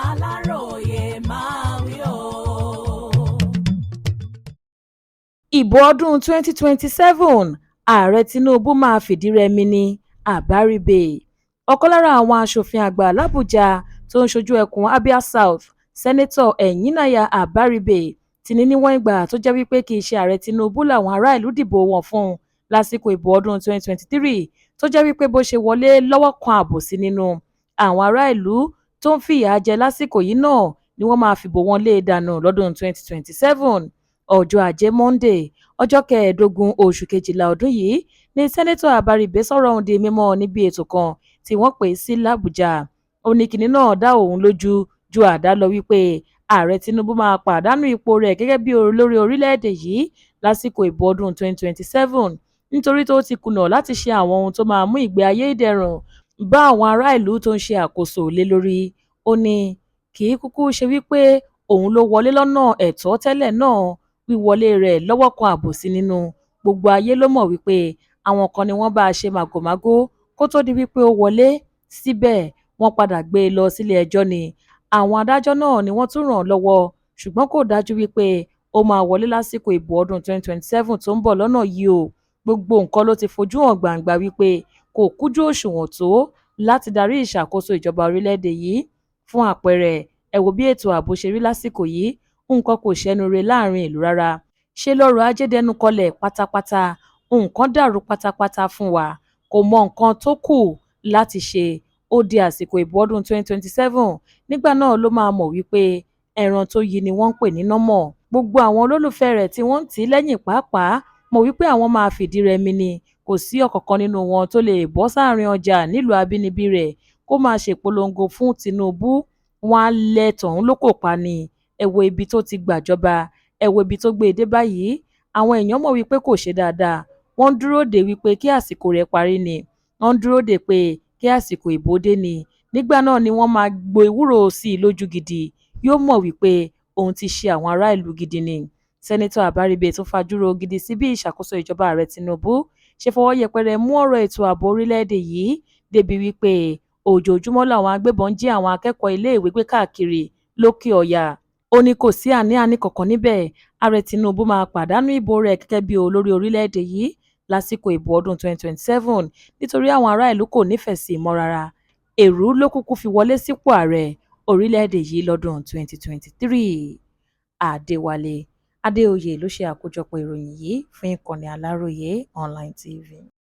Aláròyé máa wí o. Ìbò ọdún 2027 ààrẹ Tinubu máa fìdírẹmi ní Àbárìbè. Ọ̀kan lára àwọn aṣòfin àgbà l'Àbújá tó ń ṣojú ẹkùn Abia South, Sẹ́nẹ́tọ̀ Enyinnaya Àbárìbè ti ní níwọ̀n ìgbà tó jẹ́ wípé kì í ṣe ààrẹ Tinubu làwọn ará ìlú dìbò wọn fún lásìkò ìbò ọdún 2023 tó jẹ́ wípé bó ṣe wọlé lọ́wọ́ kan àbòsí nínú. Àwọn ará ìlú tó ń fìyà jẹ lásìkò yìí náà ni wọ́n máa fìbò wọn lé dànù lọ́dún 2027. Ọjọ́ Ajé Monday, ọjọ́ 15 oṣù kejìlá ọdún yìí ni Sẹ́nẹ́tọ̀ Àbárìbè sọ̀rọ̀ ọ̀hún di mímọ̀ níbi ètò kan tí wọ́n pè sí l'Àbújá. Ó ní kinní náà dá òun lójú ju àdá lọ wípé ààrẹ Tinubu máa pàdánù ipò rẹ̀ gẹ́gẹ́ bí olórí orílẹ̀-èdè yìí lásìkò ìbò ọdún 2027 nítorí tó ti kùnà láti ṣe àwọn ohun tó máa mú ìgbé ayé ìdẹ̀rùn bá àwọn ará ìlú tó ń ṣe àkóso lé lórí. Ó ní kì í kúkú ṣe wípé òun ló wọlé lọ́nà ẹ̀tọ́ tẹ́lẹ̀ náà, wíwọlé rẹ̀ lọ́wọ́ kan àbòsí nínú. Gbogbo ayé ló mọ̀ wípé àwọn kan ni wọ́n bá a ṣe màgòmágó kó tó di wípé ó wọlé. Síbẹ̀ wọ́n padà gbé e lọ sílé ẹjọ́ ni. Àwọn adájọ́ náà ni wọ́n tún ràn án lọ́wọ́, ṣùgbọ́n kò dájú wípé ó máa wọlé lásìkò ìbò ọdún 2027 tó ń bọ̀ lọ́nà yìí o. Gbogbo nǹkan ló ti fojú hàn gbangba wípé kò kújú òṣùwọ̀n tó láti darí ìṣàkóso ìjọba orílẹ̀-èdè yìí. Fún àpẹẹrẹ, ẹ wo bí ètò ààbò ṣe rí lásìkò yìí, nǹkan kò ṣẹnure láàrin ìlú rárá. Ṣé lọ́rọ̀ ajé dẹnu kọlẹ̀ pátápátá, nǹkan dàrú pátápátá fún wa, kò mọ nǹkan tó kù láti ṣe. Ó di àsìkò ìbò ọdún 2027 nígbà náà ló máa mọ̀ wípé ẹran tó yí ni wọ́n ń pè ní nọ́mọ̀. Gbogbo àwọn olólùfẹ́ rẹ̀ tí wọ́n ń tì í lẹ́yìn pàápàá mọ̀ wípé àwọn máa fìdí rẹmi ni. Kò sí ọ̀kankan nínú wọn tó lè bọ́ sáàrin ọjà nílùú abínibí rẹ̀ kó máa ṣèpolongo fún Tinubu. Wọ́n á lẹ̀ tọ̀hún lóko pa ni. Ẹ wo ibi tó ti gbàjọba, ẹ wo ibi tó gbé e dé báyìí. Àwọn èèyàn mọ̀ wípé kò ṣe dáadáa. Wọ́n ń dúró dè wípé kí àsìkò rẹ̀ parí ni. Wọ́n ń dúró dè pé kí àsìkò ìbò dé ni. Nígbà náà ni wọ́n máa gbo ewúro sí i lójú gidi. Yóò mọ̀ wípé òun ti ṣe àwọn ará ìlú gidi ni. Sẹ́nẹ́tọ̀ Àbárìbè tún fajúro gidi sí bí ìṣàkóso ìjọba ààrẹ Tinubu ṣe fọwọ́ yẹpẹrẹ mú ọ̀rọ̀ ètò ààbò orílẹ̀-èdè yìí débi wípé ojoojúmọ́ làwọn agbébọn jí àwọn akẹ́kọ̀ọ́ iléèwé gbé káàkiri lókè ọ̀yà. Ó ní kò sí àní-àní kankan níbẹ̀. Ààrẹ Tinubu máa pàdánù ìbò rẹ̀ gẹ́gẹ́ bí olórí orílẹ̀-èdè yìí lásìkò ìbò ọdún 2027 nítorí àwọn ará ìlú kò nífẹ̀ẹ́ sí i mọ́ rárá. Èrú ló kúkú fi wọlé sípò ààrẹ orílẹ̀-èdè yìí lọ́dún 2023. Adéwálé Adéoyè ló ṣe àkójọpọ̀ ìròyìn yìí fún ìkànnì Aláròyé Online TV.